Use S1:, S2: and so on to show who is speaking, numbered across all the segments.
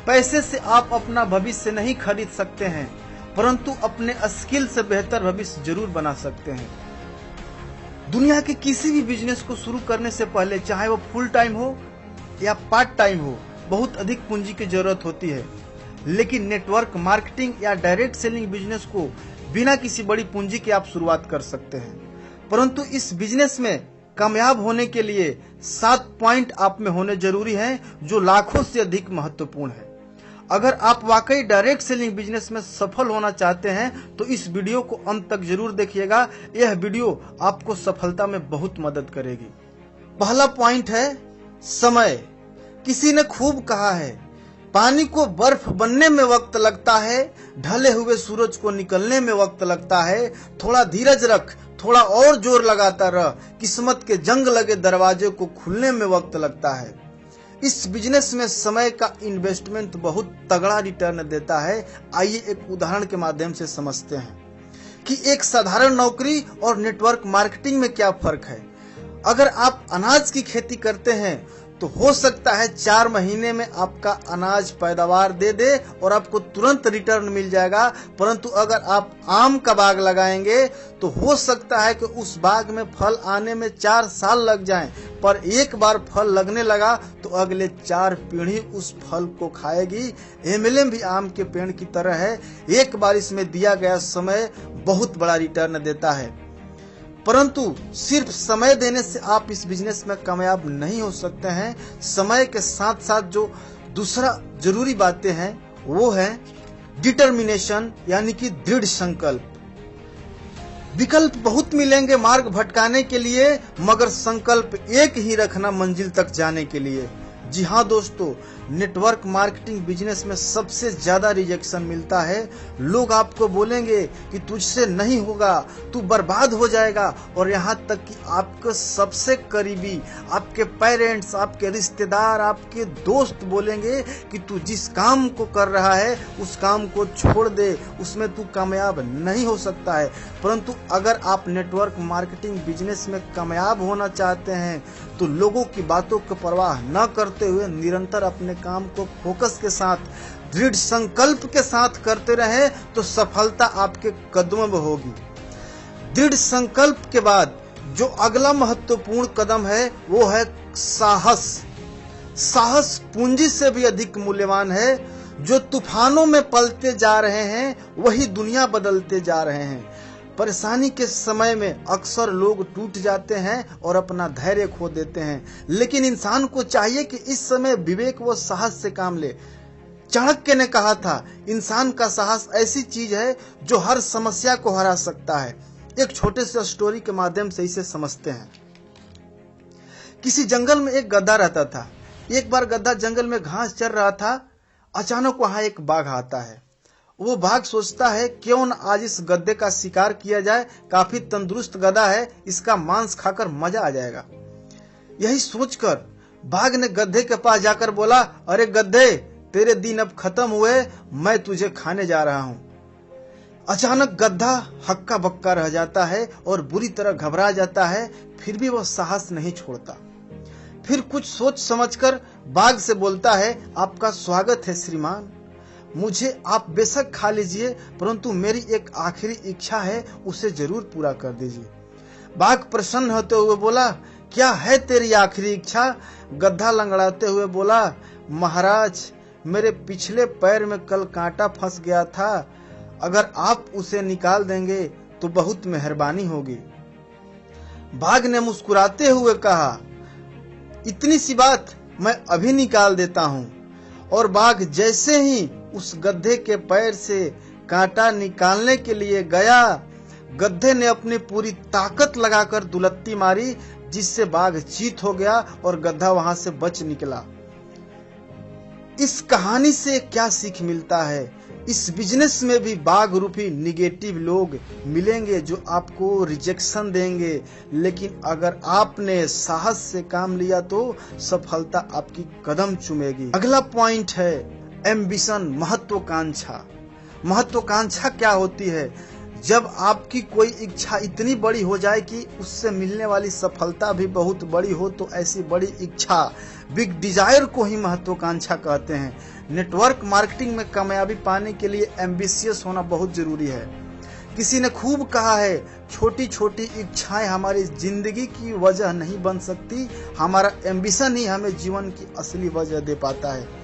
S1: पैसे से आप अपना भविष्य नहीं खरीद सकते हैं, परंतु अपने स्किल से बेहतर भविष्य जरूर बना सकते हैं। दुनिया के किसी भी बिजनेस को शुरू करने से पहले, चाहे वो फुल टाइम हो या पार्ट टाइम हो, बहुत अधिक पूंजी की जरूरत होती है। लेकिन नेटवर्क मार्केटिंग या डायरेक्ट सेलिंग बिजनेस को बिना किसी बड़ी पूंजी के आप शुरुआत कर सकते हैं। परंतु इस बिजनेस में कामयाब होने के लिए 7 पॉइंट आप में होने जरूरी हैं, जो लाखों से अधिक महत्वपूर्ण है। अगर आप वाकई डायरेक्ट सेलिंग बिजनेस में सफल होना चाहते हैं तो इस वीडियो को अंत तक जरूर देखिएगा। यह वीडियो आपको सफलता में बहुत मदद करेगी। पहला पॉइंट है समय। किसी ने खूब कहा है, पानी को बर्फ बनने में वक्त लगता है, ढले हुए सूरज को निकलने में वक्त लगता है। थोड़ा धीरज रख, थोड़ा और जोर लगाता रह, किस्मत के जंग लगे दरवाजे को खुलने में वक्त लगता है। इस बिजनेस में समय का इन्वेस्टमेंट बहुत तगड़ा रिटर्न देता है। आइए एक उदाहरण के माध्यम से समझते हैं कि एक साधारण नौकरी और नेटवर्क मार्केटिंग में क्या फर्क है। अगर आप अनाज की खेती करते हैं तो हो सकता है 4 महीने में आपका अनाज पैदावार दे दे और आपको तुरंत रिटर्न मिल जाएगा। परंतु अगर आप आम का बाग लगाएंगे तो हो सकता है कि उस बाग में फल आने में 4 साल लग जाएं, पर एक बार फल लगने लगा तो अगले 4 पीढ़ी उस फल को खाएगी। MLM भी आम के पेड़ की तरह है, एक बार इसमें दिया गया समय बहुत बड़ा रिटर्न देता है। परंतु सिर्फ समय देने से आप इस बिजनेस में कामयाब नहीं हो सकते हैं। समय के साथ साथ जो दूसरा जरूरी बातें हैं वो है डिटर्मिनेशन, यानी कि दृढ़ संकल्प। विकल्प बहुत मिलेंगे मार्ग भटकाने के लिए, मगर संकल्प एक ही रखना मंजिल तक जाने के लिए। जी हाँ दोस्तों, नेटवर्क मार्केटिंग बिजनेस में सबसे ज्यादा रिजेक्शन मिलता है। लोग आपको बोलेंगे कि तुझसे नहीं होगा, तू बर्बाद हो जाएगा, और यहाँ तक कि आपके सबसे करीबी, आपके पेरेंट्स, आपके रिश्तेदार, आपके दोस्त बोलेंगे कि तू जिस काम को कर रहा है उस काम को छोड़ दे, उसमें तू कामयाब नहीं हो सकता है। परंतु अगर आप नेटवर्क मार्केटिंग बिजनेस में कामयाब होना चाहते हैं तो लोगों की बातों की परवाह न करते हुए निरंतर अपने काम को फोकस के साथ, दृढ़ संकल्प के साथ करते रहे तो सफलता आपके कदमों में होगी। दृढ़ संकल्प के बाद जो अगला महत्वपूर्ण कदम है वो है साहस। साहस पूंजी से भी अधिक मूल्यवान है। जो तूफानों में पलते जा रहे हैं वही दुनिया बदलते जा रहे हैं। परेशानी के समय में अक्सर लोग टूट जाते हैं और अपना धैर्य खो देते हैं, लेकिन इंसान को चाहिए कि इस समय विवेक व साहस से काम ले। चाणक्य ने कहा था, इंसान का साहस ऐसी चीज है जो हर समस्या को हरा सकता है। एक छोटे से स्टोरी के माध्यम से इसे समझते हैं। किसी जंगल में एक गधा रहता था। एक बार गधा जंगल में घास चर रहा था। अचानक वहां एक बाघ आता है। वो बाघ सोचता है क्यों न आज इस गधे का शिकार किया जाए, काफी तंदुरुस्त गधा है, इसका मांस खाकर मजा आ जाएगा। यही सोचकर बाघ ने गधे के पास जाकर बोला, अरे गधे, तेरे दिन अब खत्म हुए, मैं तुझे खाने जा रहा हूं। अचानक गधा हक्का बक्का रह जाता है और बुरी तरह घबरा जाता है, फिर भी वह साहस नहीं छोड़ता। फिर कुछ सोच समझकर बाघ से बोलता है, आपका स्वागत है श्रीमान, मुझे आप बेशक खा लीजिए, परंतु मेरी एक आखिरी इच्छा है, उसे जरूर पूरा कर दीजिए। बाघ प्रसन्न होते हुए बोला, क्या है तेरी आखिरी इच्छा? गधा लंगड़ाते हुए बोला, महाराज, मेरे पिछले पैर में कल कांटा फंस गया था, अगर आप उसे निकाल देंगे तो बहुत मेहरबानी होगी। बाघ ने मुस्कुराते हुए कहा, इतनी सी बात, मैं अभी निकाल देता हूं। और बाघ जैसे ही उस गधे के पैर से कांटा निकालने के लिए गया, गधे ने अपनी पूरी ताकत लगाकर दुलत्ती मारी, जिससे बाघ चीत हो गया और गधा वहां से बच निकला। इस कहानी से क्या सीख मिलता है? इस बिजनेस में भी बाघ रूपी निगेटिव लोग मिलेंगे जो आपको रिजेक्शन देंगे, लेकिन अगर आपने साहस से काम लिया तो सफलता आपकी कदम चूमेगी। अगला पॉइंट है एम्बिशन, महत्वाकांक्षा। महत्वाकांक्षा क्या होती है? जब आपकी कोई इच्छा इतनी बड़ी हो जाए कि उससे मिलने वाली सफलता भी बहुत बड़ी हो, तो ऐसी बड़ी इच्छा, बिग डिजायर को ही महत्वाकांक्षा कहते हैं। नेटवर्क मार्केटिंग में कामयाबी पाने के लिए एम्बिशियस होना बहुत जरूरी है। किसी ने खूब कहा है, छोटी छोटी इच्छाएं हमारी जिंदगी की वजह नहीं बन सकती, हमारा एम्बिशन ही हमें जीवन की असली वजह दे पाता है।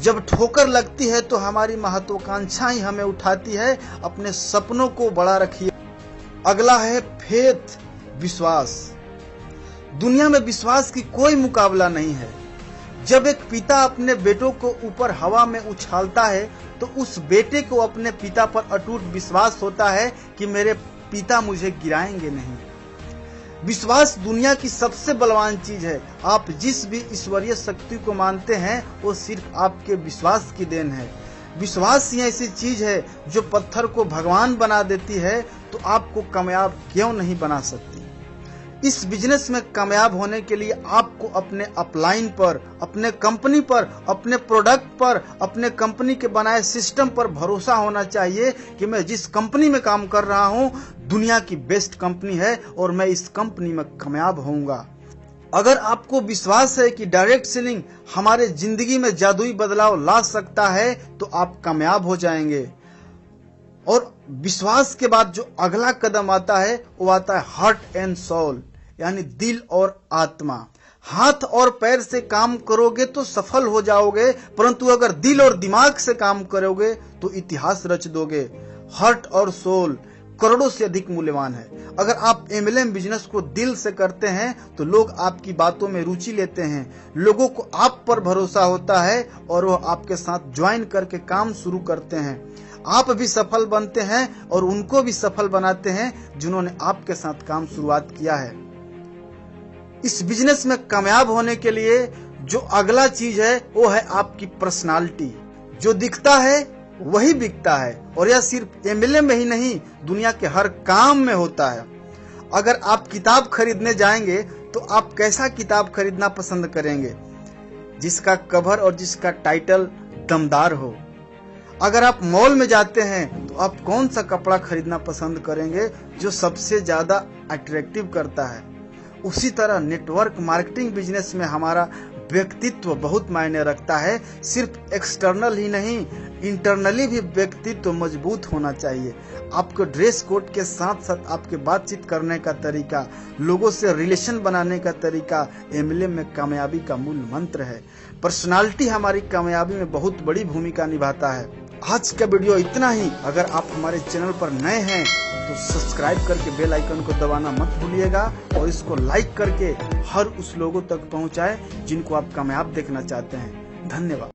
S1: जब ठोकर लगती है तो हमारी महत्वाकांक्षा ही हमें उठाती है। अपने सपनों को बड़ा रखिए। अगला है फेथ, विश्वास। दुनिया में विश्वास की कोई मुकाबला नहीं है। जब एक पिता अपने बेटों को ऊपर हवा में उछालता है तो उस बेटे को अपने पिता पर अटूट विश्वास होता है कि मेरे पिता मुझे गिराएंगे नहीं। विश्वास दुनिया की सबसे बलवान चीज है। आप जिस भी ईश्वरीय शक्ति को मानते हैं वो सिर्फ आपके विश्वास की देन है। विश्वास ही ऐसी चीज है जो पत्थर को भगवान बना देती है, तो आपको कामयाब क्यों नहीं बना सकती। इस बिजनेस में कामयाब होने के लिए आपको अपने अपलाइन पर, अपने कंपनी पर, अपने प्रोडक्ट पर, अपने कंपनी के बनाए सिस्टम पर भरोसा होना चाहिए कि मैं जिस कंपनी में काम कर रहा हूं दुनिया की बेस्ट कंपनी है और मैं इस कंपनी में कामयाब होऊंगा। अगर आपको विश्वास है कि डायरेक्ट सेलिंग हमारे जिंदगी में जादुई बदलाव ला सकता है तो आप कामयाब हो जाएंगे। और विश्वास के बाद जो अगला कदम आता है वो आता है हार्ट एंड सोल, यानी दिल और आत्मा। हाथ और पैर से काम करोगे तो सफल हो जाओगे, परंतु अगर दिल और दिमाग से काम करोगे तो इतिहास रच दोगे। हार्ट और सोल करोड़ों से अधिक मूल्यवान है। अगर आप MLM बिजनेस को दिल से करते हैं तो लोग आपकी बातों में रुचि लेते हैं, लोगों को आप पर भरोसा होता है और वो आपके साथ ज्वाइन करके काम शुरू करते हैं। आप भी सफल बनते हैं और उनको भी सफल बनाते हैं जिन्होंने आपके साथ काम शुरुआत किया है। इस बिजनेस में कामयाब होने के लिए जो अगला चीज है वो है आपकी पर्सनालिटी। जो दिखता है वही बिकता है, और यह सिर्फ MLM में ही नहीं, दुनिया के हर काम में होता है। अगर आप किताब खरीदने जाएंगे तो आप कैसा किताब खरीदना पसंद करेंगे? जिसका कवर और जिसका टाइटल दमदार हो। अगर आप मॉल में जाते हैं तो आप कौन सा कपड़ा खरीदना पसंद करेंगे? जो सबसे ज्यादा अट्रैक्टिव करता है। उसी तरह नेटवर्क मार्केटिंग बिजनेस में हमारा व्यक्तित्व बहुत मायने रखता है। सिर्फ एक्सटर्नल ही नहीं, इंटरनली भी व्यक्तित्व मजबूत होना चाहिए। आपको ड्रेस कोड के साथ साथ आपके बातचीत करने का तरीका, लोगों से रिलेशन बनाने का तरीका MLM में कामयाबी का मूल मंत्र है। पर्सनालिटी हमारी कामयाबी में बहुत बड़ी भूमिका निभाता है। आज का वीडियो इतना ही। अगर आप हमारे चैनल पर नए हैं तो सब्सक्राइब करके बेल आइकन को दबाना मत भूलिएगा और इसको लाइक करके हर उस लोगों तक पहुंचाएं जिनको आप कामयाब देखना चाहते हैं। धन्यवाद।